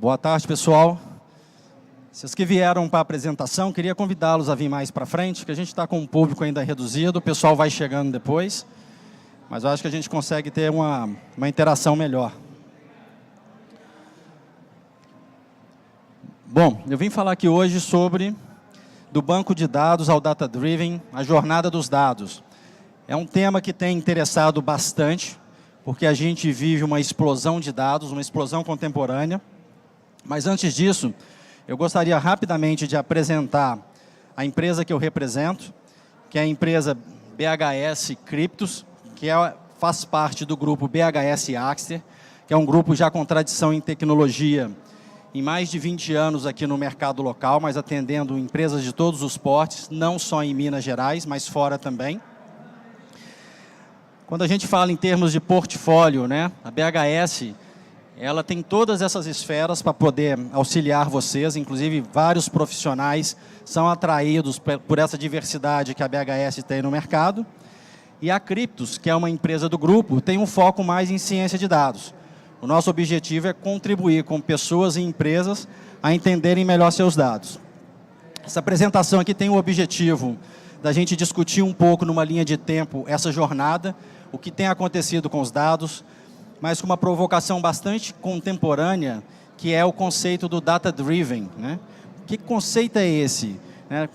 Boa tarde, pessoal. Vocês que vieram para a apresentação, queria convidá-los a vir mais para frente, que a gente está com um público ainda reduzido, o pessoal vai chegando depois, mas eu acho que a gente consegue ter uma interação melhor. Bom, eu vim falar aqui hoje sobre do banco de dados ao Data Driven, a jornada dos dados. É um tema que tem interessado bastante, porque a gente vive uma explosão de dados, uma explosão contemporânea. Mas antes disso, eu gostaria rapidamente de apresentar a empresa que eu represento, que é a empresa BHS Cryptos, que faz parte do grupo BHS Axter, que é um grupo já com tradição em tecnologia em mais de 20 anos aqui no mercado local, mas atendendo empresas de todos os portes, não só em Minas Gerais, mas fora também. Quando a gente fala em termos de portfólio, né, a BHS, ela tem todas essas esferas para poder auxiliar vocês, inclusive vários profissionais são atraídos por essa diversidade que a BHS tem no mercado. E a Cryptos, que é uma empresa do grupo, tem um foco mais em ciência de dados. O nosso objetivo é contribuir com pessoas e empresas a entenderem melhor seus dados. Essa apresentação aqui tem o objetivo da gente discutir um pouco numa linha de tempo essa jornada, o que tem acontecido com os dados, mas com uma provocação bastante contemporânea, que é o conceito do Data Driven, né? Que conceito é esse?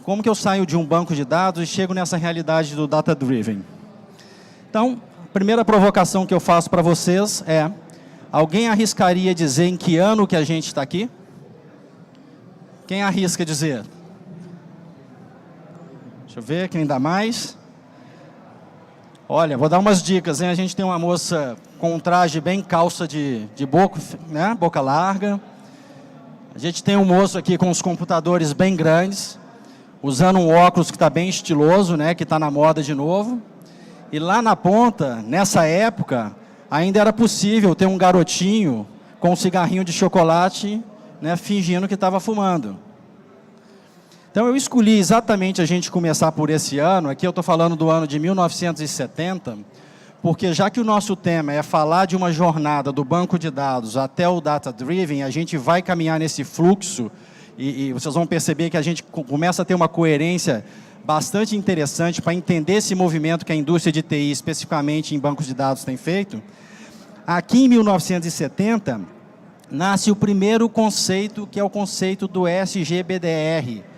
Como que eu saio de um banco de dados e chego nessa realidade do Data Driven? Então, a primeira provocação que eu faço para vocês é: alguém arriscaria dizer em que ano que a gente está aqui? Quem arrisca dizer? Deixa eu ver, quem dá mais? Olha, vou dar umas dicas, hein? A gente tem uma moça com um traje bem calça de boca, né? Boca larga. A gente tem um moço aqui com os computadores bem grandes, usando um óculos que está bem estiloso, né? Que está na moda de novo. E lá na ponta, nessa época, ainda era possível ter um garotinho com um cigarrinho de chocolate, né? Fingindo que estava fumando. Então, eu escolhi exatamente a gente começar por esse ano, aqui eu estou falando do ano de 1970, porque já que o nosso tema é falar de uma jornada do banco de dados até o Data Driven, a gente vai caminhar nesse fluxo e vocês vão perceber que a gente começa a ter uma coerência bastante interessante para entender esse movimento que a indústria de TI, especificamente em bancos de dados, tem feito. Aqui em 1970, nasce o primeiro conceito, que é o conceito do SGBDR.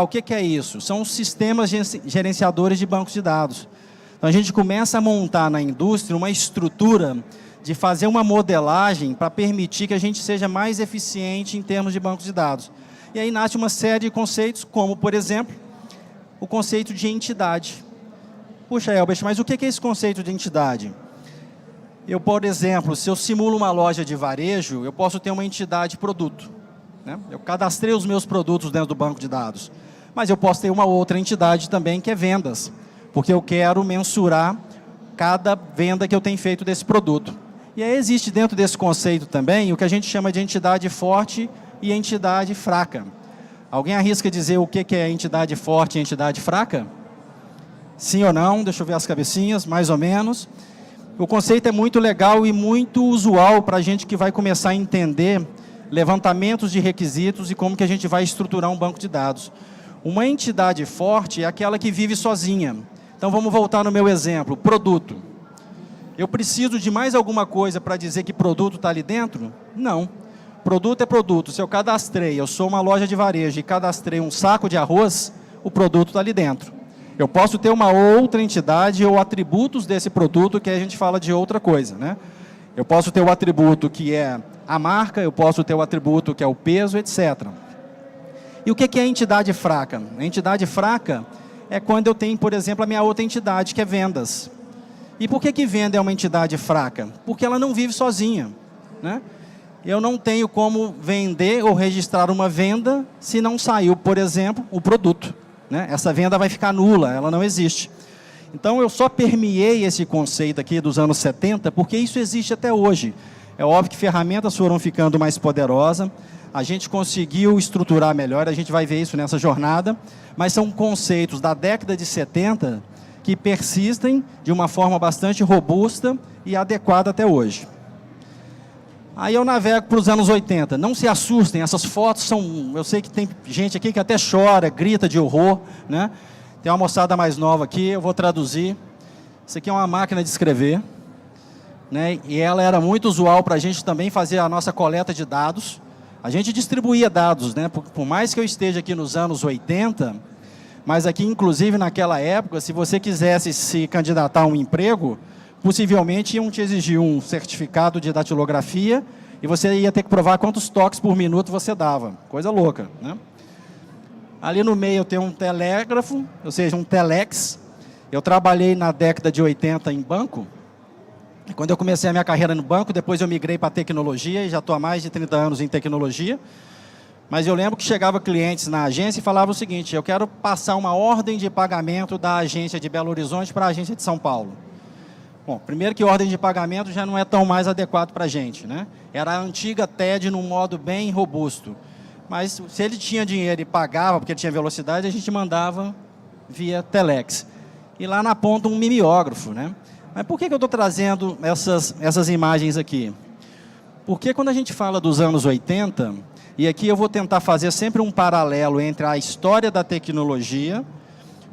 O que é isso? São os sistemas gerenciadores de bancos de dados. Então, a gente começa a montar na indústria uma estrutura de fazer uma modelagem para permitir que a gente seja mais eficiente em termos de bancos de dados. E aí nasce uma série de conceitos, como, por exemplo, o conceito de entidade. Puxa, Elbert, mas o que é esse conceito de entidade? Eu, por exemplo, se eu simulo uma loja de varejo, eu posso ter uma entidade produto, né? Eu cadastrei os meus produtos dentro do banco de dados, mas eu posso ter uma outra entidade também, que é vendas, porque eu quero mensurar cada venda que eu tenho feito desse produto. E aí existe dentro desse conceito também o que a gente chama de entidade forte e entidade fraca. Alguém arrisca dizer o que é entidade forte e entidade fraca? Sim ou não? Deixa eu ver as cabecinhas, mais ou menos. O conceito é muito legal e muito usual para a gente que vai começar a entender levantamentos de requisitos e como que a gente vai estruturar um banco de dados. Uma entidade forte é aquela que vive sozinha. Então, vamos voltar no meu exemplo, produto. Eu preciso de mais alguma coisa para dizer que produto está ali dentro? Não. Produto é produto. Se eu cadastrei, eu sou uma loja de varejo e cadastrei um saco de arroz, o produto está ali dentro. Eu posso ter uma outra entidade ou atributos desse produto que a gente fala de outra coisa, né? Eu posso ter o atributo que é a marca, eu posso ter o atributo que é o peso, etc. E o que é a entidade fraca? A entidade fraca é quando eu tenho, por exemplo, a minha outra entidade, que é vendas. E por que venda é uma entidade fraca? Porque ela não vive sozinha, né? Eu não tenho como vender ou registrar uma venda se não saiu, por exemplo, o produto, né? Essa venda vai ficar nula, ela não existe. Então, eu só permeei esse conceito aqui dos anos 70, porque isso existe até hoje. É óbvio que ferramentas foram ficando mais poderosas, a gente conseguiu estruturar melhor, a gente vai ver isso nessa jornada, mas são conceitos da década de 70 que persistem de uma forma bastante robusta e adequada até hoje. Aí eu navego para os anos 80. Não se assustem, essas fotos são... Eu sei que tem gente aqui que até chora, grita de horror, né? Tem uma moçada mais nova aqui, eu vou traduzir. Isso aqui é uma máquina de escrever, né? E ela era muito usual para a gente também fazer a nossa coleta de dados. A gente distribuía dados, né? Por mais que eu esteja aqui nos anos 80, mas aqui, inclusive, naquela época, se você quisesse se candidatar a um emprego, possivelmente iam te exigir um certificado de datilografia e você ia ter que provar quantos toques por minuto você dava. Coisa louca, né? Ali no meio eu tenho um telégrafo, ou seja, um telex. Eu trabalhei na década de 80 em banco. E quando eu comecei a minha carreira no banco, depois eu migrei para tecnologia e já estou há mais de 30 anos em tecnologia. Mas eu lembro que chegava clientes na agência e falavam o seguinte: eu quero passar uma ordem de pagamento da agência de Belo Horizonte para a agência de São Paulo. Bom, primeiro que ordem de pagamento já não é tão mais adequado para a gente, né? Era a antiga TED num modo bem robusto. Mas se ele tinha dinheiro e pagava, porque ele tinha velocidade, a gente mandava via telex. E lá na ponta um mimeógrafo, né? Mas por que eu estou trazendo essas imagens aqui? Porque quando a gente fala dos anos 80, e aqui eu vou tentar fazer sempre um paralelo entre a história da tecnologia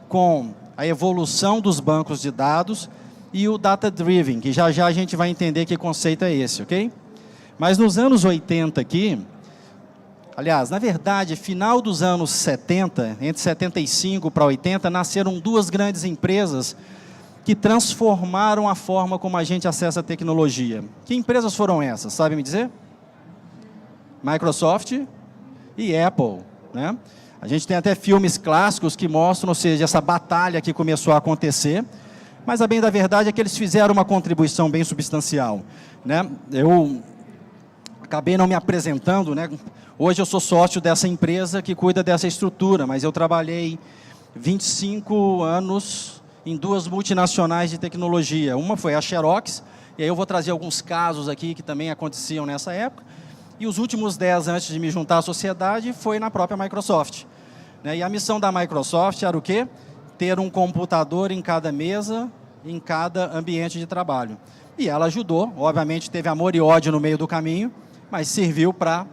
com a evolução dos bancos de dados e o data-driven, que já já a gente vai entender que conceito é esse, ok? Mas nos anos 80 aqui, aliás, na verdade, final dos anos 70, entre 75 para 80, nasceram duas grandes empresas que transformaram a forma como a gente acessa a tecnologia. Que empresas foram essas? Sabe me dizer? Microsoft e Apple, né? A gente tem até filmes clássicos que mostram, ou seja, essa batalha que começou a acontecer. Mas a bem da verdade é que eles fizeram uma contribuição bem substancial, né? Eu acabei não me apresentando, né? Hoje eu sou sócio dessa empresa que cuida dessa estrutura, mas eu trabalhei 25 anos em duas multinacionais de tecnologia. Uma foi a Xerox, e aí eu vou trazer alguns casos aqui que também aconteciam nessa época. E os últimos 10 antes de me juntar à sociedade foi na própria Microsoft, né? E a missão da Microsoft era o quê? Ter um computador em cada mesa, em cada ambiente de trabalho. E ela ajudou, obviamente teve amor e ódio no meio do caminho, mas serviu para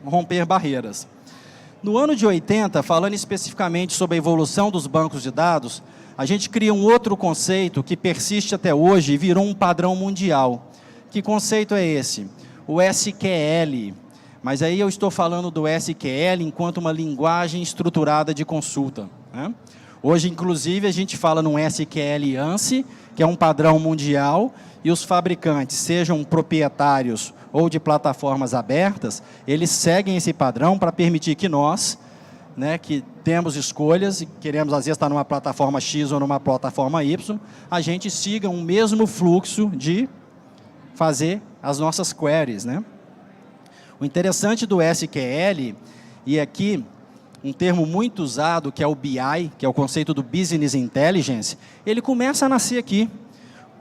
romper barreiras. No ano de 80, falando especificamente sobre a evolução dos bancos de dados, a gente cria um outro conceito que persiste até hoje e virou um padrão mundial. Que conceito é esse? O SQL. Mas aí eu estou falando do SQL enquanto uma linguagem estruturada de consulta, né? Hoje, inclusive, a gente fala num SQL ANSI, que é um padrão mundial, e os fabricantes, sejam proprietários ou de plataformas abertas, eles seguem esse padrão para permitir que nós, né, que temos escolhas e queremos, às vezes, estar numa plataforma X ou numa plataforma Y, a gente siga um mesmo fluxo de fazer as nossas queries, né? O interessante do SQL, e aqui um termo muito usado, que é o BI, que é o conceito do Business Intelligence, ele começa a nascer aqui.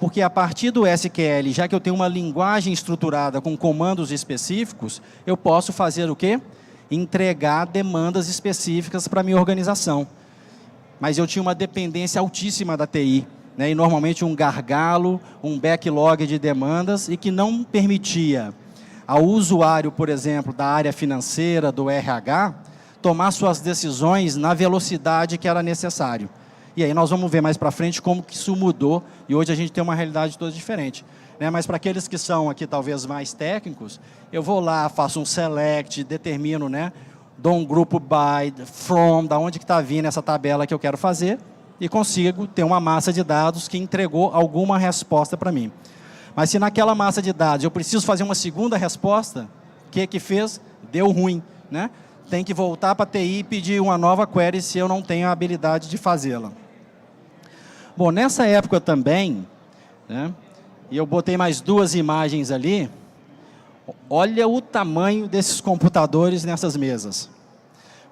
Porque a partir do SQL, já que eu tenho uma linguagem estruturada com comandos específicos, eu posso fazer o quê? Entregar demandas específicas para a minha organização. Mas eu tinha uma dependência altíssima da TI, né? E normalmente um gargalo, um backlog de demandas, e que não permitia ao usuário, por exemplo, da área financeira, do RH, tomar suas decisões na velocidade que era necessário. E aí nós vamos ver mais para frente como que isso mudou, e hoje a gente tem uma realidade toda diferente, né? Mas para aqueles que são aqui talvez mais técnicos, eu vou lá, faço um select, determino, né? Dou um grupo by, from, da onde que está vindo essa tabela que eu quero fazer, e consigo ter uma massa de dados que entregou alguma resposta para mim. Mas se naquela massa de dados eu preciso fazer uma segunda resposta, o que fez? Deu ruim, né? Tem que voltar para a TI e pedir uma nova query se eu não tenho a habilidade de fazê-la. Bom, nessa época também, né, e eu botei mais duas imagens ali, olha o tamanho desses computadores nessas mesas.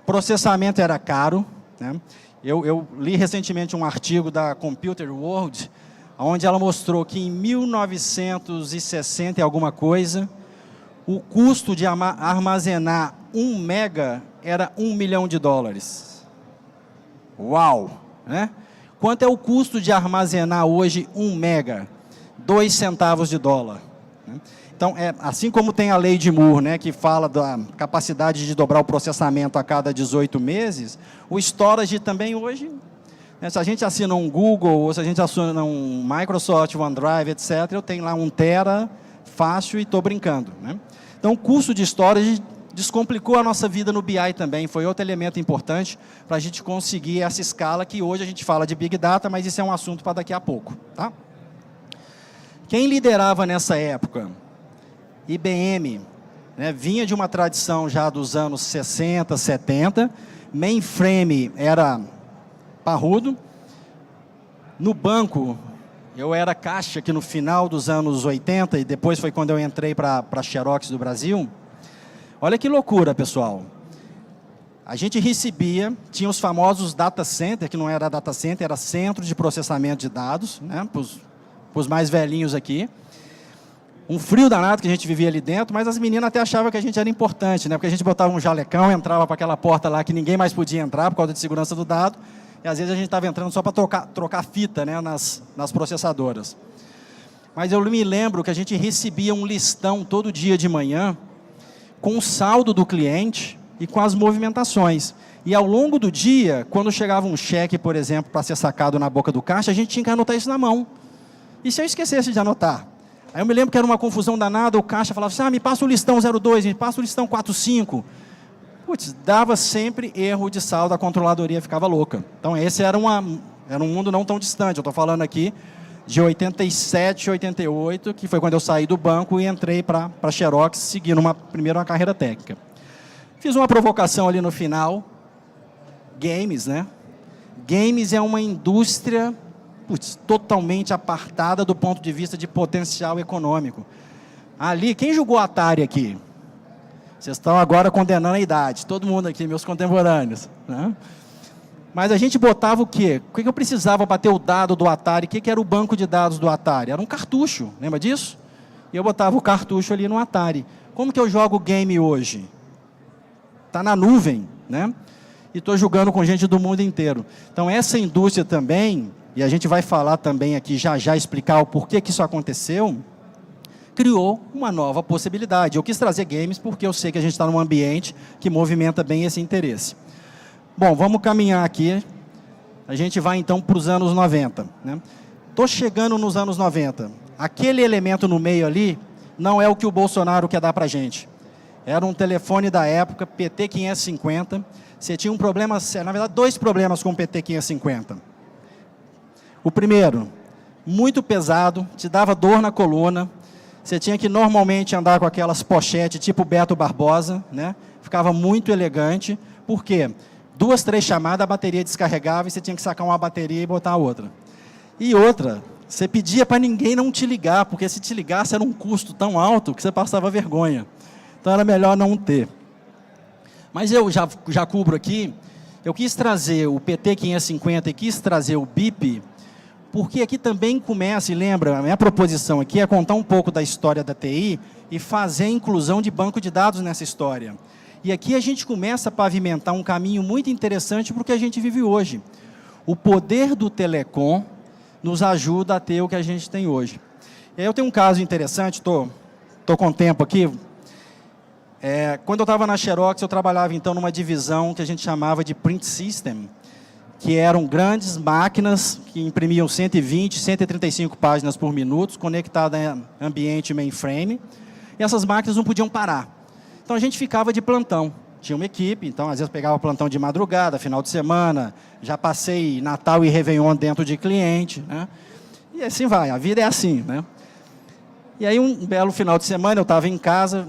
Processamento era caro, né? Eu li recentemente um artigo da Computer World, onde ela mostrou que em 1960 e alguma coisa, o custo de armazenar 1 mega era $1 milhão. Uau! Né? Quanto é o custo de armazenar hoje 1 mega? 2 centavos de dólar. Então, assim como tem a lei de Moore, né, que fala da capacidade de dobrar o processamento a cada 18 meses, o storage também hoje, né, se a gente assina um Google, ou se a gente assina um Microsoft, OneDrive, etc., eu tenho lá 1 tera, fácil e estou brincando. Né? Então, o custo de storage descomplicou a nossa vida no BI também, foi outro elemento importante para a gente conseguir essa escala que hoje a gente fala de Big Data, mas isso é um assunto para daqui a pouco. Tá? Quem liderava nessa época? IBM, né, vinha de uma tradição já dos anos 60, 70, mainframe era parrudo. No banco, eu era caixa aqui no final dos anos 80, e depois foi quando eu entrei para a Xerox do Brasil. Olha que loucura, pessoal. A gente recebia, tinha os famosos data center, que não era data center, era centro de processamento de dados, né, para os mais velhinhos aqui. Um frio danado que a gente vivia ali dentro, mas as meninas até achavam que a gente era importante, né? Porque a gente botava um jalecão, entrava para aquela porta lá que ninguém mais podia entrar por causa de segurança do dado, e às vezes a gente estava entrando só para trocar fita, né, nas processadoras. Mas eu me lembro que a gente recebia um listão todo dia de manhã, com o saldo do cliente e com as movimentações. E ao longo do dia, quando chegava um cheque, por exemplo, para ser sacado na boca do caixa, a gente tinha que anotar isso na mão. E se eu esquecesse de anotar? Aí eu me lembro que era uma confusão danada, o caixa falava assim, me passa o listão 02, me passa o listão 45. Putz, dava sempre erro de saldo, a controladoria ficava louca. Então esse era um mundo não tão distante, eu estou falando aqui de 87, 88, que foi quando eu saí do banco e entrei para a Xerox, seguindo primeiro uma carreira técnica. Fiz uma provocação ali no final, games, né? Games é uma indústria totalmente apartada do ponto de vista de potencial econômico. Ali, quem jogou Atari aqui? Vocês estão agora condenando a idade, todo mundo aqui, meus contemporâneos. Né? Mas a gente botava o quê? O que eu precisava para ter o dado do Atari? O que era o banco de dados do Atari? Era um cartucho, lembra disso? E eu botava o cartucho ali no Atari. Como que eu jogo game hoje? Está na nuvem, né? E estou jogando com gente do mundo inteiro. Então, essa indústria também, e a gente vai falar também aqui, já explicar o porquê que isso aconteceu, criou uma nova possibilidade. Eu quis trazer games porque eu sei que a gente está num ambiente que movimenta bem esse interesse. Bom, vamos caminhar aqui. A gente vai, então, para os anos 90. Estou chegando nos anos 90. Aquele elemento no meio ali não é o que o Bolsonaro quer dar para a gente. Era um telefone da época, PT550. Você tinha um problema, na verdade, 2 problemas com o PT550. O primeiro, muito pesado, te dava dor na coluna. Você tinha que normalmente andar com aquelas pochetes tipo Beto Barbosa, né? Ficava muito elegante. Por quê? 2, 3 chamadas, a bateria descarregava e você tinha que sacar uma bateria e botar a outra. E outra, você pedia para ninguém não te ligar, porque se te ligasse era um custo tão alto que você passava vergonha. Então era melhor não ter. Mas eu já cubro aqui, eu quis trazer o PT550 e quis trazer o BIP, porque aqui também começa, e lembra, a minha proposição aqui é contar um pouco da história da TI e fazer a inclusão de banco de dados nessa história. E aqui a gente começa a pavimentar um caminho muito interessante para o que a gente vive hoje. O poder do telecom nos ajuda a ter o que a gente tem hoje. E aí eu tenho um caso interessante, estou com tempo aqui. Quando eu estava na Xerox, eu trabalhava então numa divisão que a gente chamava de Print System, que eram grandes máquinas que imprimiam 120, 135 páginas por minuto, conectadas em ambiente mainframe, e essas máquinas não podiam parar. Então, a gente ficava de plantão. Tinha uma equipe, então, às vezes, pegava plantão de madrugada, final de semana, já passei Natal e Réveillon dentro de cliente, né? E assim vai, a vida é assim, né? E aí, um belo final de semana, eu estava em casa,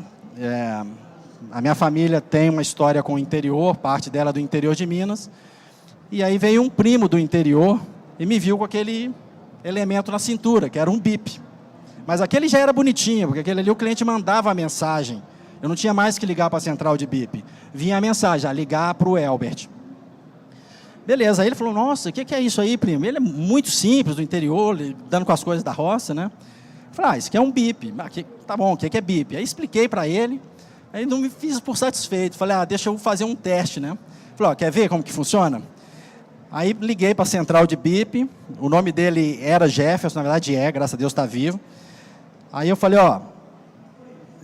a minha família tem uma história com o interior, parte dela é do interior de Minas, e aí veio um primo do interior e me viu com aquele elemento na cintura, que era um BIP. Mas aquele já era bonitinho, porque aquele ali o cliente mandava a mensagem. Eu não tinha mais que ligar para a central de BIP. Vinha a mensagem, ligar para o Elbert. Beleza, aí ele falou, nossa, o que é isso aí, primo? Ele é muito simples, do interior, lidando com as coisas da roça, né? Eu falei, isso aqui é um BIP. Tá bom, o que é BIP? Aí expliquei para ele, aí não me fiz por satisfeito. Falei, deixa eu fazer um teste, né? Falei, quer ver como que funciona? Aí liguei para a central de BIP, o nome dele era Jefferson, na verdade graças a Deus está vivo. Aí eu falei,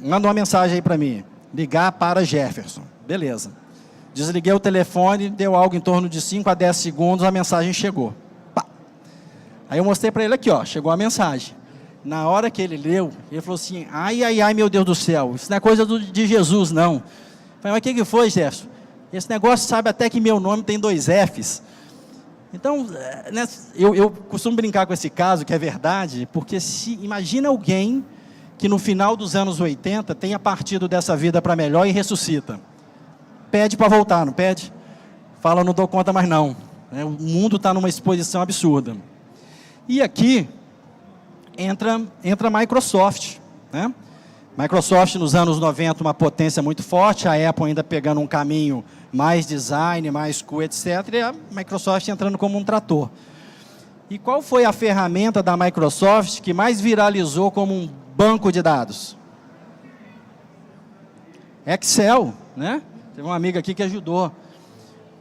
manda uma mensagem aí para mim. Ligar para Jefferson. Beleza. Desliguei o telefone, deu algo em torno de 5 a 10 segundos, a mensagem chegou. Pá. Aí eu mostrei para ele aqui, ó, chegou a mensagem. Na hora que ele leu, ele falou assim, ai, ai, ai, meu Deus do céu, isso não é coisa de Jesus, não. Eu falei, mas o que foi, Jefferson? Esse negócio sabe até que meu nome tem 2 Fs. Então, né, eu costumo brincar com esse caso, que é verdade, porque imagina alguém que no final dos anos 80 tenha partido dessa vida para melhor e ressuscita. Pede para voltar, não pede? Fala, não dou conta mais não. O mundo está numa exposição absurda. E aqui entra a Microsoft. Né? Microsoft nos anos 90, uma potência muito forte, a Apple ainda pegando um caminho mais design, mais cool, etc. E a Microsoft entrando como um trator. E qual foi a ferramenta da Microsoft que mais viralizou como um banco de dados? Excel, né? Teve uma amiga aqui que ajudou.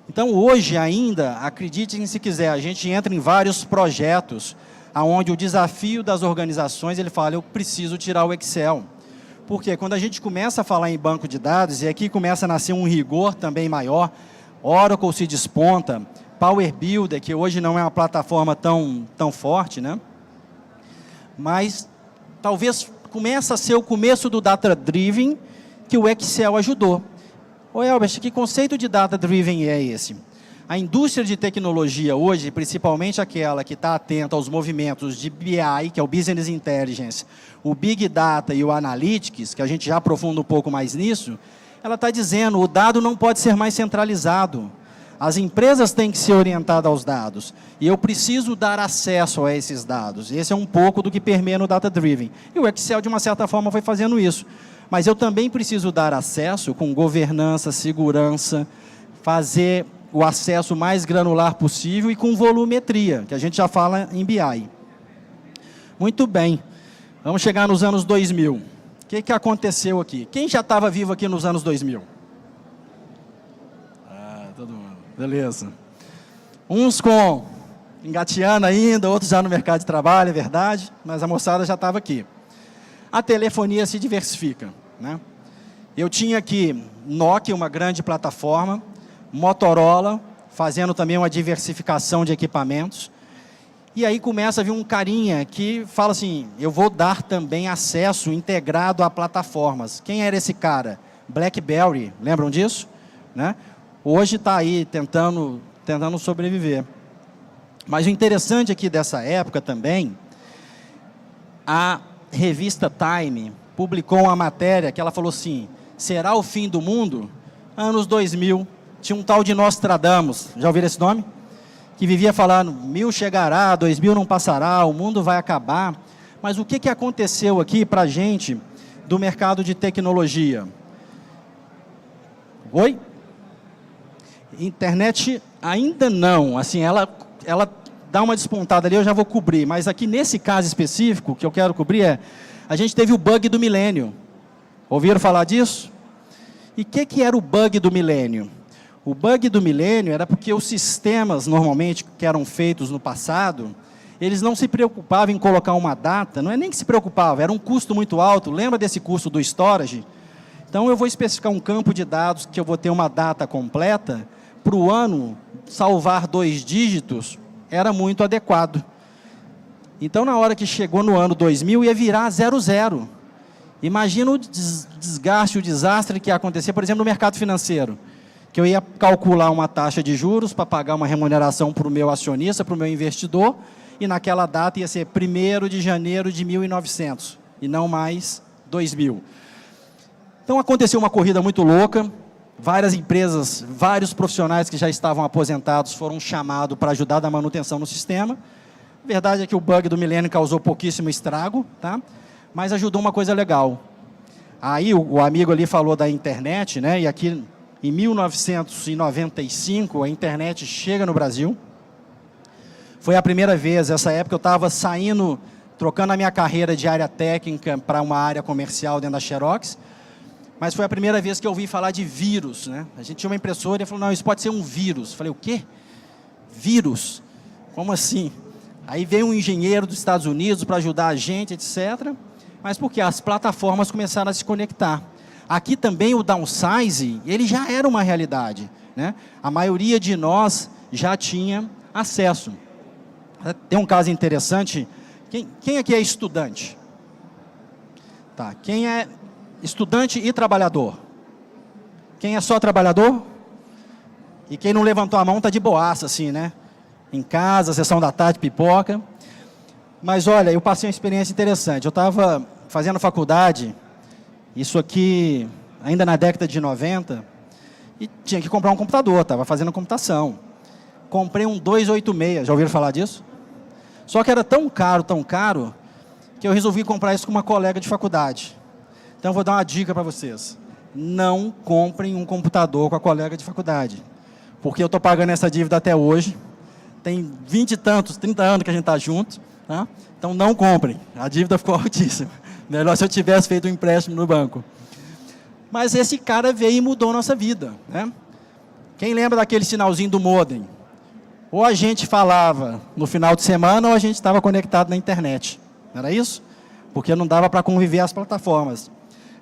Então, hoje ainda, acreditem se quiser, a gente entra em vários projetos onde o desafio das organizações, ele fala, eu preciso tirar o Excel. Porque quando a gente começa a falar em banco de dados, e aqui começa a nascer um rigor também maior, Oracle se desponta, Power Builder, que hoje não é uma plataforma tão forte, né? Mas talvez comece a ser o começo do Data Driven que o Excel ajudou. Ô Elbert, que conceito de Data Driven é esse? A indústria de tecnologia hoje, principalmente aquela que está atenta aos movimentos de BI, que é o Business Intelligence, o Big Data e o Analytics, que a gente já aprofunda um pouco mais nisso, ela está dizendo, o dado não pode ser mais centralizado. As empresas têm que ser orientadas aos dados. E eu preciso dar acesso a esses dados. Esse é um pouco do que permeia no Data Driven. E o Excel, de uma certa forma, foi fazendo isso. Mas eu também preciso dar acesso com governança, segurança, fazer o acesso mais granular possível e com volumetria, que a gente já fala em BI. Muito bem. Vamos chegar nos anos 2000. O que aconteceu aqui? Quem já estava vivo aqui nos anos 2000? Todo mundo. Beleza. Uns engateando ainda, outros já no mercado de trabalho, é verdade, mas a moçada já estava aqui. A telefonia se diversifica. Né? Eu tinha aqui Nokia, uma grande plataforma, Motorola, fazendo também uma diversificação de equipamentos. E aí começa a vir um carinha que fala assim, eu vou dar também acesso integrado a plataformas. Quem era esse cara? BlackBerry, lembram disso? Né? Hoje está aí tentando sobreviver. Mas o interessante aqui dessa época também, a revista Time publicou uma matéria que ela falou assim, será o fim do mundo? Anos 2000, tinha um tal de Nostradamus, já ouviram esse nome? Que vivia falando, 1000 chegará, 2000 não passará, o mundo vai acabar. Mas o que aconteceu aqui para a gente do mercado de tecnologia? Oi? Internet ainda não, assim, ela dá uma despontada ali, eu já vou cobrir, mas aqui nesse caso específico, que eu quero cobrir a gente teve o bug do milênio. Ouviram falar disso? E o que era o bug do milênio? O bug do milênio era porque os sistemas, normalmente, que eram feitos no passado, eles não se preocupavam em colocar uma data, não é nem que se preocupava, era um custo muito alto, lembra desse custo do storage? Então, eu vou especificar um campo de dados que eu vou ter uma data completa, para o ano, salvar 2 dígitos, era muito adequado. Então, na hora que chegou no ano 2000, ia virar 00. Imagina o desgaste, o desastre que ia acontecer, por exemplo, no mercado financeiro. Que eu ia calcular uma taxa de juros para pagar uma remuneração para o meu acionista, para o meu investidor, e naquela data ia ser 1º de janeiro de 1900, e não mais 2000. Então, aconteceu uma corrida muito louca, várias empresas, vários profissionais que já estavam aposentados foram chamados para ajudar na manutenção no sistema. A verdade é que o bug do milênio causou pouquíssimo estrago, tá? Mas ajudou uma coisa legal. Aí o amigo ali falou da internet, né? E aqui em 1995 a internet chega no Brasil. Foi a primeira vez, essa época eu estava saindo, trocando a minha carreira de área técnica para uma área comercial dentro da Xerox. Mas foi a primeira vez que eu ouvi falar de vírus, né? A gente tinha uma impressora e falou, não, isso pode ser um vírus. Eu falei, o quê? Vírus? Como assim? Aí veio um engenheiro dos Estados Unidos para ajudar a gente, etc. mas porque as plataformas começaram a se conectar. Aqui também o downsize, ele já era uma realidade, né? A maioria de nós já tinha acesso. Tem um caso interessante. Quem aqui é estudante? Tá. Quem é estudante e trabalhador? Quem é só trabalhador? E quem não levantou a mão está de boaça, assim, né? Em casa, sessão da tarde, pipoca. Mas olha, eu passei uma experiência interessante. Eu estava fazendo faculdade, isso aqui ainda na década de 90, e tinha que comprar um computador, estava fazendo computação. Comprei um 286, já ouviram falar disso? Só que era tão caro, que eu resolvi comprar isso com uma colega de faculdade. Então, eu vou dar uma dica para vocês. Não comprem um computador com a colega de faculdade. Porque eu estou pagando essa dívida até hoje. Tem 20 e tantos, 30 anos que a gente está junto. Tá? Então, não comprem. A dívida ficou altíssima. Melhor se eu tivesse feito um empréstimo no banco. Mas esse cara veio e mudou a nossa vida, né? Quem lembra daquele sinalzinho do modem? Ou a gente falava no final de semana, ou a gente estava conectado na internet. Não era isso? Porque não dava para conviver as plataformas.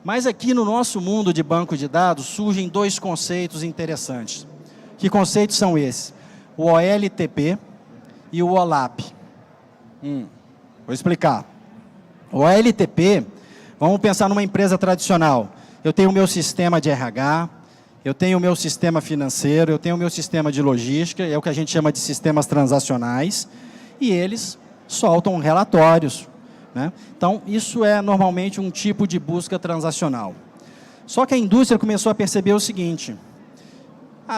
Mas aqui no nosso mundo de banco de dados, surgem dois conceitos interessantes. Que conceitos são esses? O OLTP e o OLAP. Vou explicar. O OLTP, vamos pensar numa empresa tradicional. Eu tenho o meu sistema de RH, eu tenho o meu sistema financeiro, eu tenho o meu sistema de logística, é o que a gente chama de sistemas transacionais, e eles soltam relatórios, né? Então, isso é normalmente um tipo de busca transacional. Só que a indústria começou a perceber o seguinte: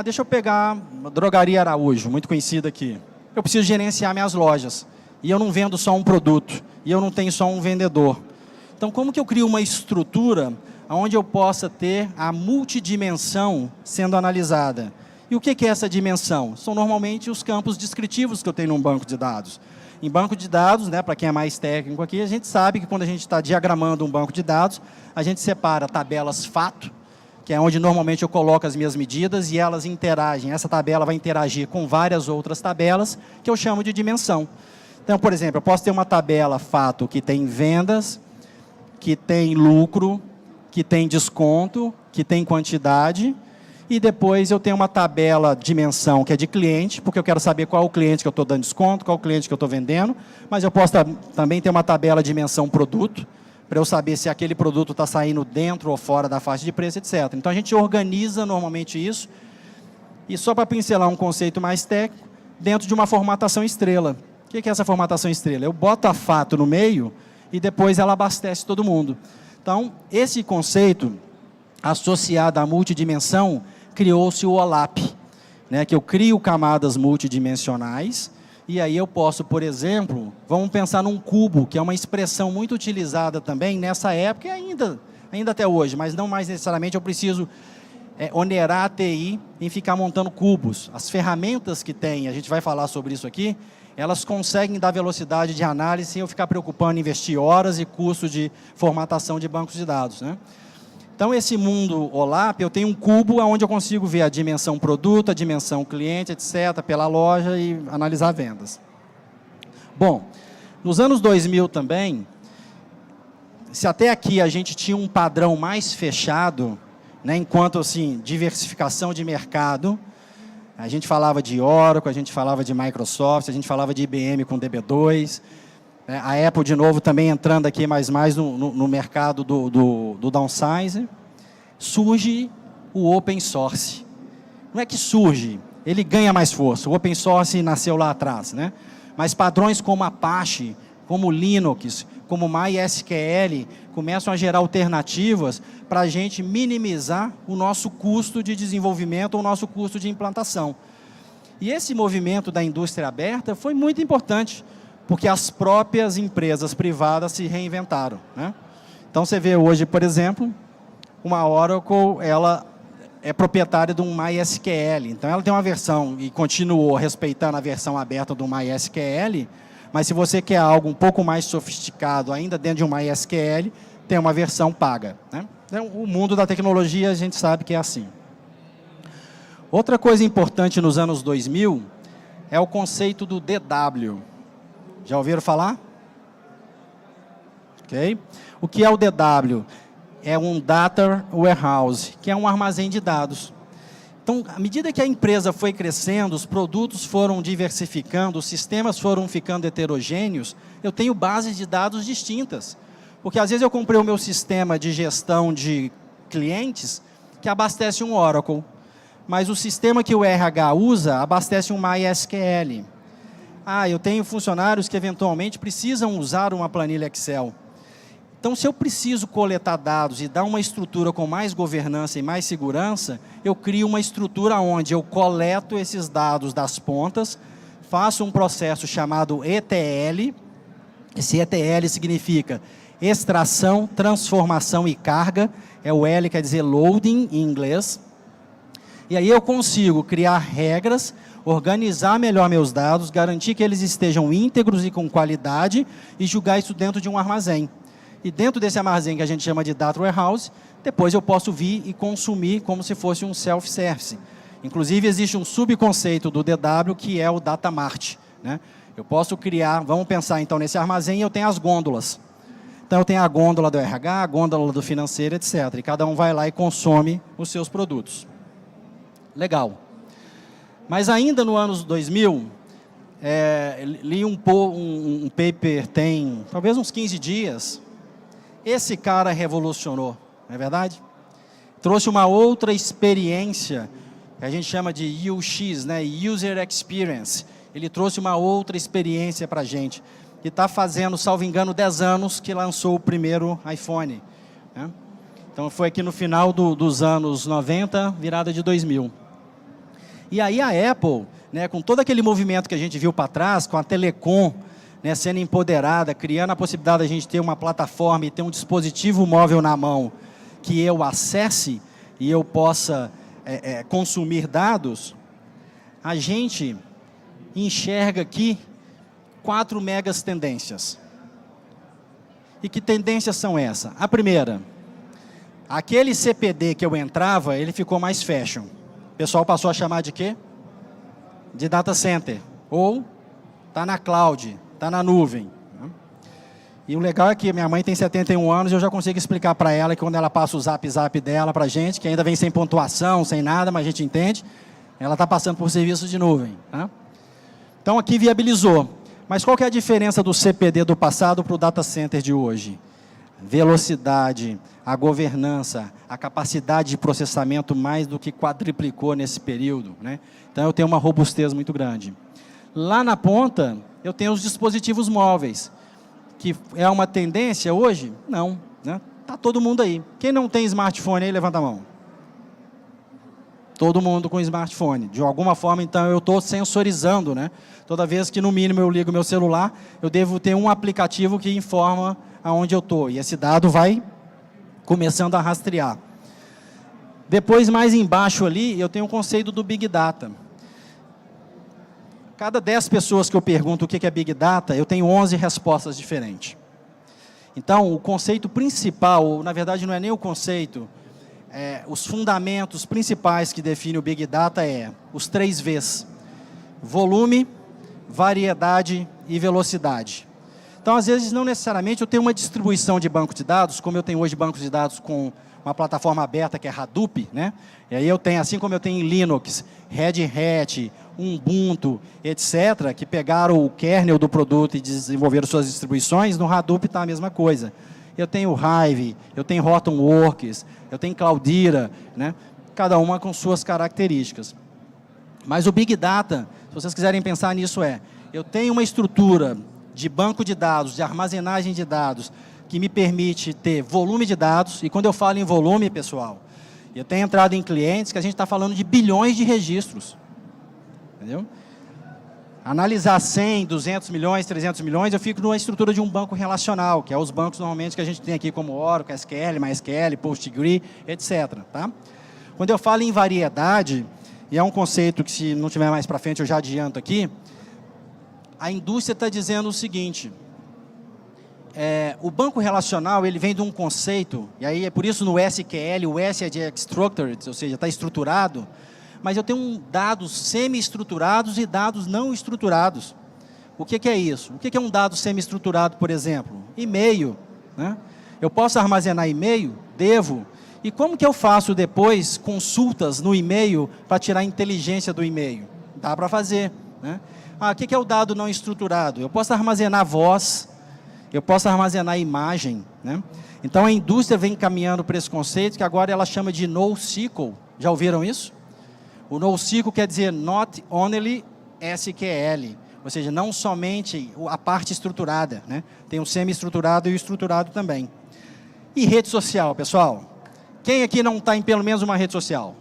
deixa eu pegar uma drogaria Araújo, muito conhecida aqui. Eu preciso gerenciar minhas lojas, e eu não vendo só um produto, e eu não tenho só um vendedor. Então, como que eu crio uma estrutura onde eu possa ter a multidimensão sendo analisada? E o que é essa dimensão? São normalmente os campos descritivos que eu tenho num banco de dados. Em banco de dados, né, para quem é mais técnico aqui, a gente sabe que quando a gente está diagramando um banco de dados, a gente separa tabelas fato, que é onde normalmente eu coloco as minhas medidas e elas interagem. Essa tabela vai interagir com várias outras tabelas que eu chamo de dimensão. Então, por exemplo, eu posso ter uma tabela fato que tem vendas, que tem lucro, que tem desconto, que tem quantidade, e depois eu tenho uma tabela dimensão que é de cliente, porque eu quero saber qual é o cliente que eu estou dando desconto, qual é o cliente que eu estou vendendo, mas eu posso também ter uma tabela dimensão produto, para eu saber se aquele produto está saindo dentro ou fora da faixa de preço, etc. Então, a gente organiza normalmente isso, e só para pincelar um conceito mais técnico, dentro de uma formatação estrela. O que é essa formatação estrela? Eu boto a fato no meio e depois ela abastece todo mundo. Então, esse conceito, associado à multidimensão, criou-se o OLAP, né, que eu crio camadas multidimensionais, e aí eu posso, por exemplo, vamos pensar num cubo, que é uma expressão muito utilizada também nessa época, e ainda até hoje, mas não mais necessariamente eu preciso onerar a TI em ficar montando cubos. As ferramentas que tem, a gente vai falar sobre isso aqui, elas conseguem dar velocidade de análise sem eu ficar preocupando em investir horas e custo de formatação de bancos de dados, né? Então, esse mundo OLAP, eu tenho um cubo onde eu consigo ver a dimensão produto, a dimensão cliente, etc., pela loja e analisar vendas. Bom, nos anos 2000 também, se até aqui a gente tinha um padrão mais fechado, né, enquanto assim, diversificação de mercado, a gente falava de Oracle, a gente falava de Microsoft, a gente falava de IBM com DB2, a Apple, de novo, também entrando aqui mais no mercado do downsize. Surge o open source. Não é que surge, ele ganha mais força. O open source nasceu lá atrás, né? Mas padrões como Apache, como Linux, como MySQL, começam a gerar alternativas para a gente minimizar o nosso custo de desenvolvimento ou o nosso custo de implantação. E esse movimento da indústria aberta foi muito importante, porque as próprias empresas privadas se reinventaram, né? Então, você vê hoje, por exemplo, uma Oracle, ela é proprietária de um MySQL. Então, ela tem uma versão, e continuou respeitando a versão aberta do MySQL, mas se você quer algo um pouco mais sofisticado, ainda dentro de um MySQL, tem uma versão paga, né? Então, o mundo da tecnologia, a gente sabe que é assim. Outra coisa importante nos anos 2000 é o conceito do DW. Já ouviram falar? ok? O que é o DW? É um Data Warehouse, que é um armazém de dados. Então, à medida que a empresa foi crescendo, os produtos foram diversificando, os sistemas foram ficando heterogêneos, eu tenho bases de dados distintas. Porque, às vezes, eu comprei o meu sistema de gestão de clientes que abastece um Oracle, mas o sistema que o RH usa abastece um MySQL. Ah, eu tenho funcionários que, eventualmente, precisam usar uma planilha Excel. Então, se eu preciso coletar dados e dar uma estrutura com mais governança e mais segurança, eu crio uma estrutura onde eu coleto esses dados das pontas, faço um processo chamado ETL. Esse ETL significa extração, transformação e carga. O L quer dizer loading em inglês. E aí eu consigo criar regras, organizar melhor meus dados, garantir que eles estejam íntegros e com qualidade e jogar isso dentro de um armazém. E dentro desse armazém que a gente chama de Data Warehouse, depois eu posso vir e consumir como se fosse um self-service. Inclusive, existe um subconceito do DW que é o Data Mart, né? Eu posso criar, vamos pensar então nesse armazém, eu tenho as gôndolas. Então, eu tenho a gôndola do RH, a gôndola do financeiro, etc. E cada um vai lá e consome os seus produtos. Legal. Mas ainda no ano 2000, li um paper, tem talvez uns 15 dias. Esse cara revolucionou, não é verdade? Trouxe uma outra experiência, que a gente chama de UX, né? User Experience. Ele trouxe uma outra experiência para a gente, que está fazendo, salvo engano, 10 anos que lançou o primeiro iPhone, né? Então, foi aqui no final dos anos 90, virada de 2000. E aí a Apple, né, com todo aquele movimento que a gente viu para trás, com a Telecom, né, sendo empoderada, criando a possibilidade de a gente ter uma plataforma e ter um dispositivo móvel na mão que eu acesse e eu possa consumir dados, a gente enxerga aqui 4 megas tendências. E que tendências são essas? A primeira, aquele CPD que eu entrava, ele ficou mais fashion. O pessoal passou a chamar de quê? De data center. Ou está na cloud, está na nuvem. E o legal é que minha mãe tem 71 anos e eu já consigo explicar para ela que quando ela passa o zap dela para a gente, que ainda vem sem pontuação, sem nada, mas a gente entende, ela está passando por serviço de nuvem. Tá? Então, aqui viabilizou. Mas qual que é a diferença do CPD do passado para o data center de hoje? Velocidade, a governança, a capacidade de processamento mais do que quadriplicou nesse período, né? Então, eu tenho uma robustez muito grande. Lá na ponta, eu tenho os dispositivos móveis, que é uma tendência hoje? Não, né? Está todo mundo aí. Quem não tem smartphone aí, levanta a mão. Todo mundo com smartphone. De alguma forma, então, eu estou sensorizando, né? Toda vez que, no mínimo, eu ligo meu celular, eu devo ter um aplicativo que informa aonde eu estou. E esse dado vai começando a rastrear. Depois, mais embaixo ali, eu tenho o conceito do Big Data. Cada 10 pessoas que eu pergunto o que é Big Data, eu tenho 11 respostas diferentes. Então, o conceito principal, na verdade, não é nem o conceito, os fundamentos principais que definem o Big Data os 3 Vs. Volume, variedade e velocidade. Então, às vezes, não necessariamente eu tenho uma distribuição de banco de dados, como eu tenho hoje bancos de dados com uma plataforma aberta que é Hadoop, né? E aí eu tenho, assim como eu tenho em Linux, Red Hat, Ubuntu, etc., que pegaram o kernel do produto e desenvolveram suas distribuições, no Hadoop está a mesma coisa. Eu tenho Hive, eu tenho Hortonworks, eu tenho Cloudera, né? Cada uma com suas características. Mas o Big Data, se vocês quiserem pensar nisso, eu tenho uma estrutura de banco de dados, de armazenagem de dados, que me permite ter volume de dados, e quando eu falo em volume, pessoal, eu tenho entrado em clientes que a gente está falando de bilhões de registros. Entendeu? Analisar 100, 200 milhões, 300 milhões, eu fico numa estrutura de um banco relacional, que é os bancos normalmente que a gente tem aqui como Oracle, SQL, MySQL, PostgreSQL, etc. Tá? Quando eu falo em variedade, e é um conceito que se não tiver mais para frente eu já adianto aqui, a indústria está dizendo o seguinte, o banco relacional ele vem de um conceito, e aí é por isso no SQL, o S é de structured, ou seja, está estruturado, mas eu tenho dados semi-estruturados e dados não estruturados. O que é isso? O que é um dado semi-estruturado, por exemplo? E-mail, né? Eu posso armazenar e-mail? Devo. E como que eu faço depois consultas no e-mail para tirar a inteligência do e-mail? Dá para fazer, né? O que é o dado não estruturado? Eu posso armazenar voz, eu posso armazenar imagem, né? Então a indústria vem caminhando para esse conceito que agora ela chama de NoSQL. Já ouviram isso? O NoSQL quer dizer Not Only SQL, ou seja, não somente a parte estruturada, né? Tem o semi-estruturado e o estruturado também. E rede social, pessoal? Quem aqui não está em pelo menos uma rede social?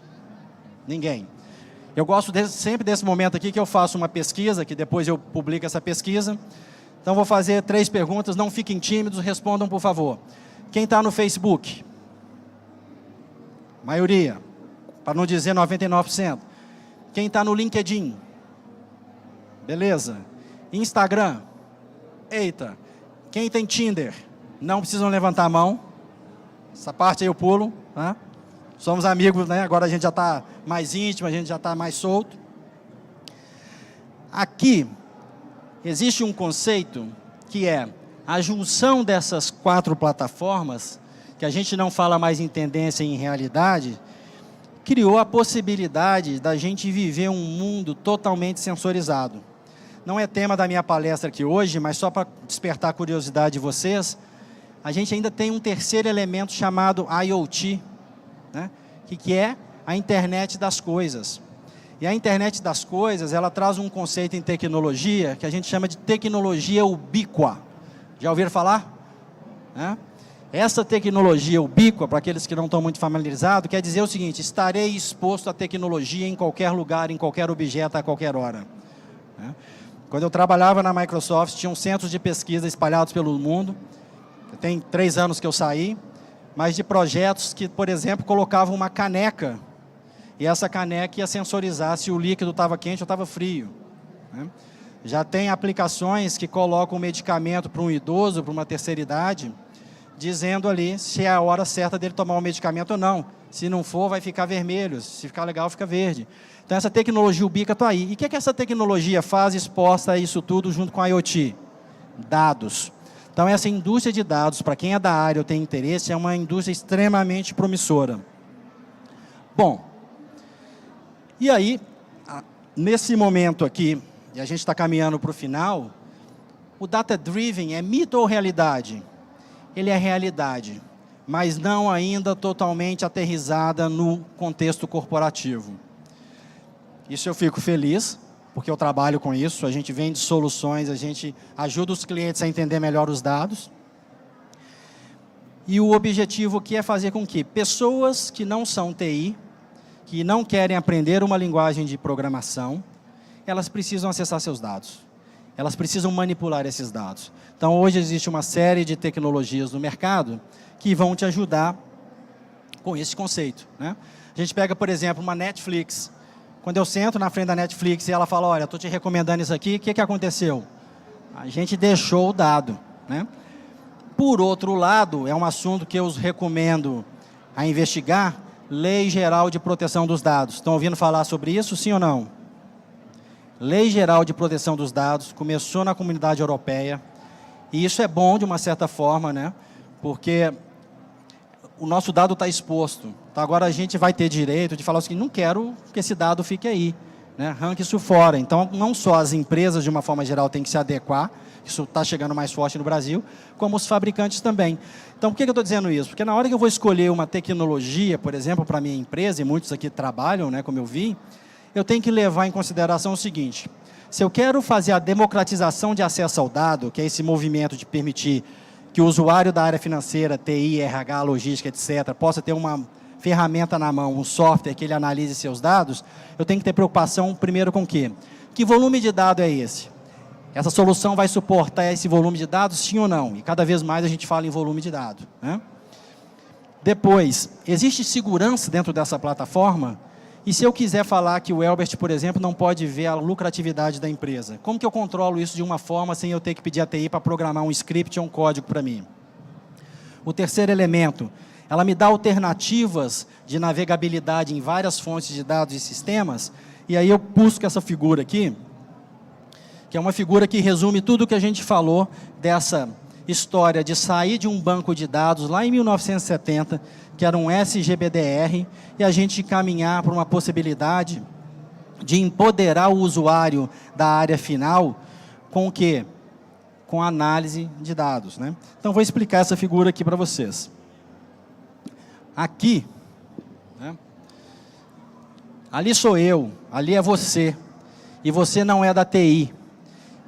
Ninguém. Eu gosto sempre desse momento aqui que eu faço uma pesquisa, que depois eu publico essa pesquisa. Então, vou fazer 3 perguntas, não fiquem tímidos, respondam, por favor. Quem está no Facebook? Maioria, para não dizer 99%. Quem está no LinkedIn? Beleza. Instagram? Eita. Quem tem Tinder? Não precisam levantar a mão. Essa parte aí eu pulo, né? Somos amigos, né? Agora a gente já está mais íntimo, a gente já está mais solto. Aqui existe um conceito que é a junção dessas 4 plataformas, que a gente não fala mais em tendência e em realidade, criou a possibilidade da gente viver um mundo totalmente sensorizado. Não é tema da minha palestra aqui hoje, mas só para despertar a curiosidade de vocês, a gente ainda tem um terceiro elemento chamado IoT, né? Que é a internet das coisas. E a internet das coisas, ela traz um conceito em tecnologia que a gente chama de tecnologia ubíqua. Já ouviram falar? Essa tecnologia ubíqua, para aqueles que não estão muito familiarizados, quer dizer o seguinte: estarei exposto à tecnologia em qualquer lugar, em qualquer objeto, a qualquer hora. Quando eu trabalhava na Microsoft, tinham centros de pesquisa espalhados pelo mundo. Tem 3 anos que eu saí, mas de projetos que, por exemplo, colocavam uma caneca e essa caneca ia sensorizar se o líquido estava quente ou estava frio, né? Já tem aplicações que colocam um medicamento para um idoso, para uma terceira idade, dizendo ali se é a hora certa dele tomar o medicamento ou não. Se não for, vai ficar vermelho, se ficar legal, fica verde. Então, essa tecnologia ubíqua está aí. E o que essa tecnologia faz exposta a isso tudo junto com a IoT? Dados. Então, essa indústria de dados, para quem é da área ou tem interesse, é uma indústria extremamente promissora. Bom, e aí, nesse momento aqui, e a gente está caminhando para o final, o data-driven é mito ou realidade? Ele é realidade, mas não ainda totalmente aterrissada no contexto corporativo. Isso eu fico feliz, porque eu trabalho com isso, a gente vende soluções, a gente ajuda os clientes a entender melhor os dados. E o objetivo aqui é fazer com que pessoas que não são TI, que não querem aprender uma linguagem de programação, elas precisam acessar seus dados. Elas precisam manipular esses dados. Então, hoje existe uma série de tecnologias no mercado que vão te ajudar com esse conceito, né? A gente pega, por exemplo, uma Netflix. Quando eu sento na frente da Netflix e ela fala, olha, estou te recomendando isso aqui, o que aconteceu? A gente deixou o dado, né? Por outro lado, é um assunto que eu os recomendo a investigar, Lei Geral de Proteção dos Dados. Estão ouvindo falar sobre isso, sim ou não? Lei Geral de Proteção dos Dados, começou na Comunidade Europeia, e isso é bom de uma certa forma, né? Porque o nosso dado está exposto. Então, agora a gente vai ter direito de falar assim, não quero que esse dado fique aí, né? Arranque isso fora. Então, não só as empresas, de uma forma geral, têm que se adequar, isso está chegando mais forte no Brasil, como os fabricantes também. Então, por que eu estou dizendo isso? Porque na hora que eu vou escolher uma tecnologia, por exemplo, para a minha empresa, e muitos aqui trabalham, né, como eu vi, eu tenho que levar em consideração o seguinte: se eu quero fazer a democratização de acesso ao dado, que é esse movimento de permitir que o usuário da área financeira, TI, RH, logística, etc., possa ter uma ferramenta na mão, um software que ele analise seus dados, eu tenho que ter preocupação primeiro com o quê? Que volume de dado é esse? Essa solução vai suportar esse volume de dados, sim ou não? E cada vez mais a gente fala em volume de dados, né? Depois, existe segurança dentro dessa plataforma? E se eu quiser falar que o Elbert, por exemplo, não pode ver a lucratividade da empresa? Como que eu controlo isso de uma forma sem eu ter que pedir a TI para programar um script ou um código para mim? O terceiro elemento, ela me dá alternativas de navegabilidade em várias fontes de dados e sistemas, e aí eu busco essa figura aqui, que é uma figura que resume tudo o que a gente falou dessa história de sair de um banco de dados lá em 1970, que era um SGBDR, e a gente caminhar para uma possibilidade de empoderar o usuário da área final com o quê? Com análise de dados, né? Então, vou explicar essa figura aqui para vocês. Aqui, né? Ali sou eu, ali é você, e você não é da TI.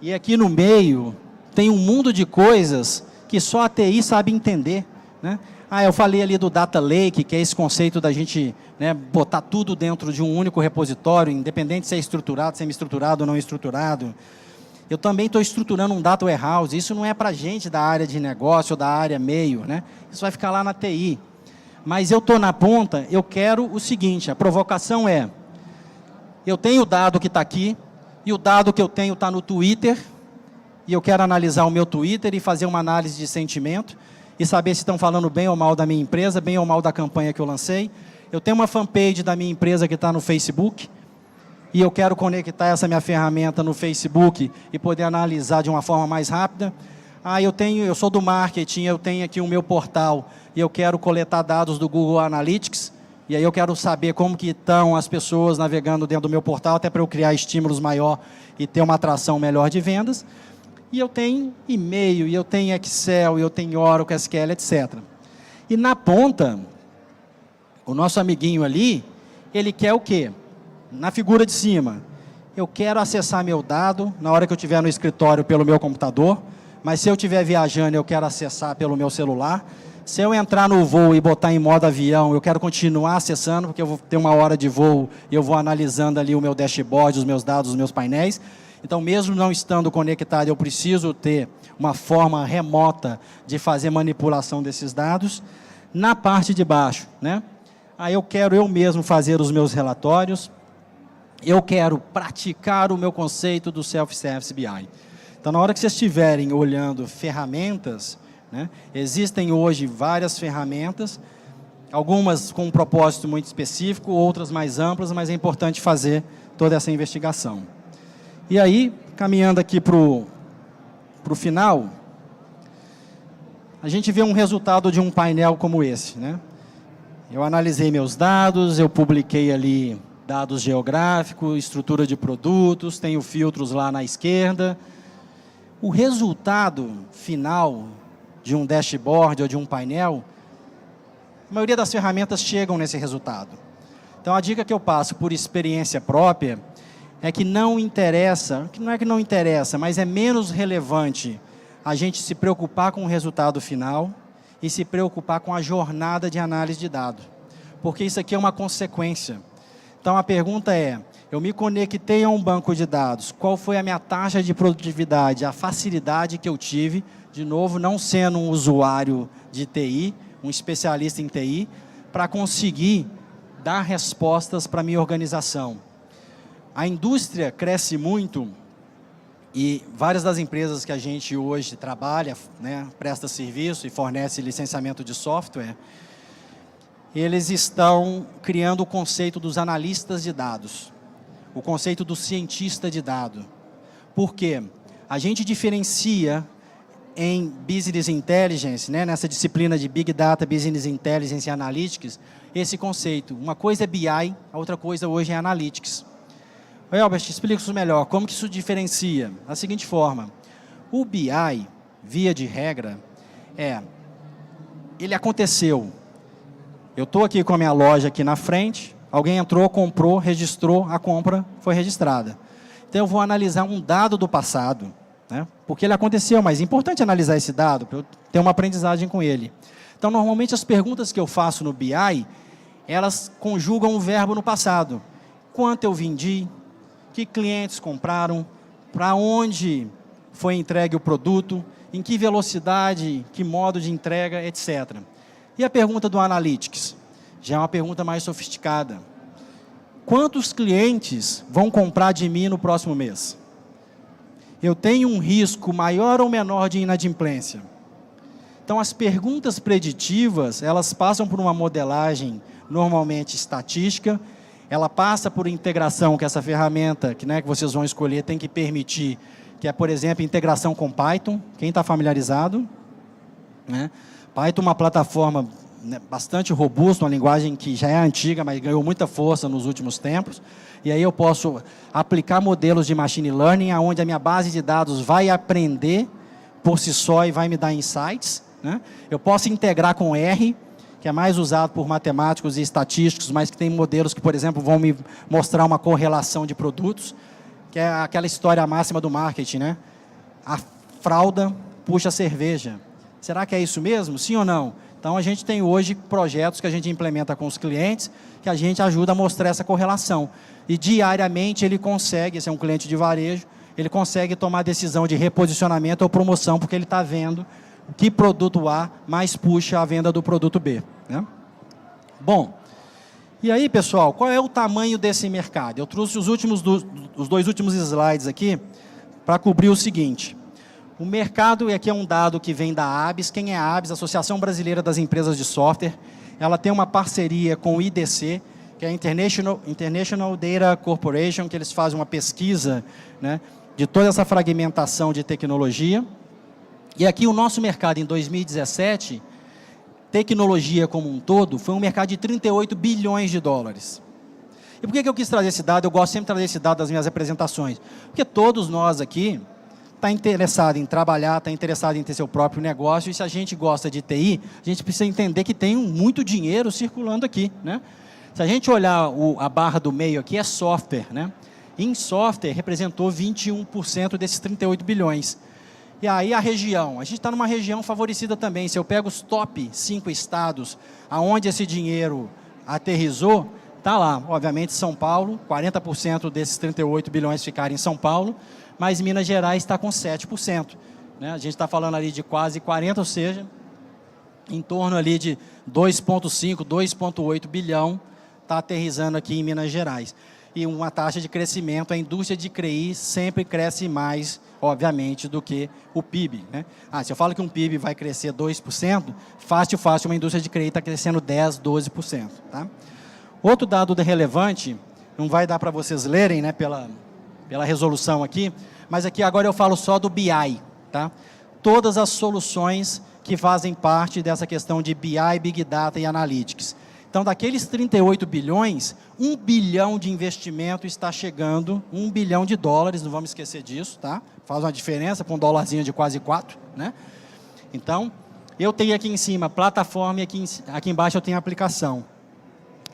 E aqui no meio tem um mundo de coisas que só a TI sabe entender, né? Eu falei ali do Data Lake, que é esse conceito da gente, né, botar tudo dentro de um único repositório, independente se é estruturado, semi-estruturado ou não estruturado. Eu também estou estruturando um Data Warehouse. Isso não é para gente da área de negócio ou da área meio, né? Isso vai ficar lá na TI. Mas eu estou na ponta, eu quero o seguinte, a provocação é, eu tenho o dado que está aqui, e o dado que eu tenho está no Twitter, e eu quero analisar o meu Twitter e fazer uma análise de sentimento, e saber se estão falando bem ou mal da minha empresa, bem ou mal da campanha que eu lancei. Eu tenho uma fanpage da minha empresa que está no Facebook, e eu quero conectar essa minha ferramenta no Facebook e poder analisar de uma forma mais rápida. Eu sou do marketing, eu tenho aqui o meu portal, e eu quero coletar dados do Google Analytics, e aí eu quero saber como que estão as pessoas navegando dentro do meu portal, até para eu criar estímulos maior e ter uma atração melhor de vendas. E eu tenho e-mail, e eu tenho Excel, e eu tenho Oracle, SQL, etc. E na ponta, o nosso amiguinho ali, ele quer o quê? Na figura de cima, eu quero acessar meu dado na hora que eu estiver no escritório pelo meu computador, mas se eu estiver viajando, eu quero acessar pelo meu celular. Se eu entrar no voo e botar em modo avião, eu quero continuar acessando, porque eu vou ter uma hora de voo e eu vou analisando ali o meu dashboard, os meus dados, os meus painéis. Então, mesmo não estando conectado, eu preciso ter uma forma remota de fazer manipulação desses dados. Na parte de baixo, né? Eu quero eu mesmo fazer os meus relatórios, eu quero praticar o meu conceito do Self-Service BI. Então, na hora que vocês estiverem olhando ferramentas, né, existem hoje várias ferramentas, algumas com um propósito muito específico, outras mais amplas, mas é importante fazer toda essa investigação. E aí, caminhando aqui para o final, a gente vê um resultado de um painel como esse, né? Eu analisei meus dados, eu publiquei ali dados geográficos, estrutura de produtos, tenho filtros lá na esquerda. O resultado final de um dashboard ou de um painel, a maioria das ferramentas chegam nesse resultado. Então, a dica que eu passo por experiência própria é que não interessa, que não é que não interessa, mas é menos relevante a gente se preocupar com o resultado final e se preocupar com a jornada de análise de dados. Porque isso aqui é uma consequência. Então, a pergunta é, eu me conectei a um banco de dados, qual foi a minha taxa de produtividade, a facilidade que eu tive, de novo, não sendo um usuário de TI, um especialista em TI, para conseguir dar respostas para a minha organização. A indústria cresce muito e várias das empresas que a gente hoje trabalha, né, presta serviço e fornece licenciamento de software, eles estão criando o conceito dos analistas de dados, o conceito do cientista de dados. Por quê? A gente diferencia em Business Intelligence, né, nessa disciplina de Big Data, Business Intelligence e Analytics, esse conceito. Uma coisa é BI, a outra coisa hoje é Analytics. Elbert, explica isso melhor. Como que isso diferencia? Da seguinte forma, o BI, via de regra, ele aconteceu. Eu estou aqui com a minha loja aqui na frente, alguém entrou, comprou, registrou, a compra foi registrada. Então, eu vou analisar um dado do passado, né? Porque ele aconteceu, mas é importante analisar esse dado, para eu ter uma aprendizagem com ele. Então, normalmente, as perguntas que eu faço no BI, elas conjugam o verbo no passado. Quanto eu vendi? Que clientes compraram? Para onde foi entregue o produto? Em que velocidade? Que modo de entrega? Etc. E a pergunta do Analytics? Já é uma pergunta mais sofisticada. Quantos clientes vão comprar de mim no próximo mês? Eu tenho um risco maior ou menor de inadimplência? Então, as perguntas preditivas, elas passam por uma modelagem normalmente estatística, ela passa por integração, que essa ferramenta que vocês vão escolher tem que permitir, que é, por exemplo, integração com Python. Quem está familiarizado? né? Python é uma plataforma, né, bastante robusta, uma linguagem que já é antiga, mas ganhou muita força nos últimos tempos. E aí eu posso aplicar modelos de machine learning, onde a minha base de dados vai aprender por si só e vai me dar insights, né? Eu posso integrar com R, que é mais usado por matemáticos e estatísticos, mas que tem modelos que, por exemplo, vão me mostrar uma correlação de produtos, que é aquela história máxima do marketing, né? A fralda puxa a cerveja. Será que é isso mesmo? Sim ou não? Então, a gente tem hoje projetos que a gente implementa com os clientes, que a gente ajuda a mostrar essa correlação. E diariamente ele consegue, esse é um cliente de varejo, ele consegue tomar decisão de reposicionamento ou promoção, porque ele está vendo que produto A mais puxa a venda do produto B, né? Bom, e aí, pessoal, qual é o tamanho desse mercado? Eu trouxe os dois últimos slides aqui para cobrir o seguinte. O mercado, e aqui é um dado que vem da ABS. Quem é a ABS? Associação Brasileira das Empresas de Software. Ela tem uma parceria com o IDC, que é a International Data Corporation, que eles fazem uma pesquisa, né, de toda essa fragmentação de tecnologia. E aqui o nosso mercado em 2017, tecnologia como um todo, foi um mercado de 38 bilhões de dólares. E por que eu quis trazer esse dado? Eu gosto sempre de trazer esse dado das minhas apresentações. Porque todos nós aqui está interessado em trabalhar, está interessado em ter seu próprio negócio, e se a gente gosta de TI, a gente precisa entender que tem muito dinheiro circulando aqui, né? Se a gente olhar a barra do meio aqui, é software, né? Em software, representou 21% desses 38 bilhões. E aí a região, a gente está numa região favorecida também. Se eu pego os top 5 estados aonde esse dinheiro aterrizou, está lá. Obviamente São Paulo, 40% desses 38 bilhões ficaram em São Paulo, mas Minas Gerais está com 7%. Né? A gente está falando ali de quase 40%, ou seja, em torno ali de 2,5, 2,8 bilhão está aterrizando aqui em Minas Gerais. E uma taxa de crescimento, a indústria de CRI sempre cresce mais, obviamente, do que o PIB. Né? Se eu falo que um PIB vai crescer 2%, fácil, uma indústria de CRI está crescendo 10%, 12%. Tá? Outro dado relevante, não vai dar para vocês lerem, né, pela resolução aqui, mas aqui agora eu falo só do BI. Tá? Todas as soluções que fazem parte dessa questão de BI, Big Data e Analytics. Então, daqueles 38 bilhões, 1 bilhão de investimento está chegando, 1 bilhão de dólares, não vamos esquecer disso, tá? Faz uma diferença para um dólarzinho de quase 4, né? Então, eu tenho aqui em cima plataforma e aqui embaixo eu tenho aplicação.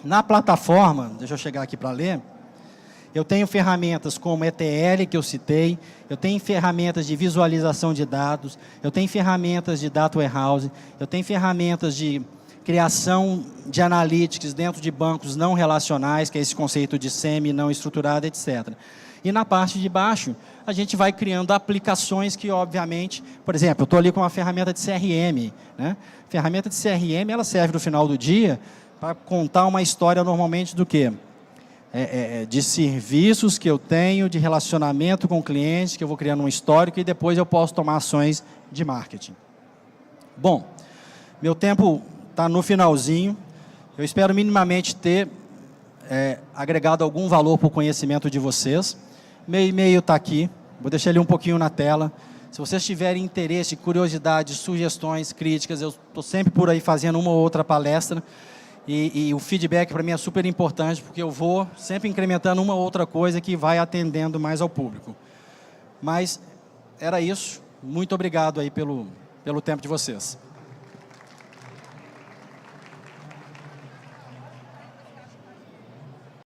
Na plataforma, deixa eu chegar aqui para ler, eu tenho ferramentas como ETL, que eu citei, eu tenho ferramentas de visualização de dados, eu tenho ferramentas de data warehouse, eu tenho ferramentas de criação de analytics dentro de bancos não relacionais, que é esse conceito de semi, não estruturado, etc. E na parte de baixo, a gente vai criando aplicações que, obviamente, por exemplo, eu estou ali com uma ferramenta de CRM. Né? Ferramenta de CRM, ela serve no final do dia para contar uma história normalmente do quê? De serviços que eu tenho, de relacionamento com o cliente, que eu vou criando um histórico e depois eu posso tomar ações de marketing. Bom, meu tempo está no finalzinho. Eu espero minimamente ter agregado algum valor para o conhecimento de vocês. Meu e-mail está aqui, vou deixar ele um pouquinho na tela. Se vocês tiverem interesse, curiosidade, sugestões, críticas, eu estou sempre por aí fazendo uma ou outra palestra. E o feedback para mim é super importante, porque eu vou sempre incrementando uma ou outra coisa que vai atendendo mais ao público. Mas era isso. Muito obrigado aí pelo tempo de vocês.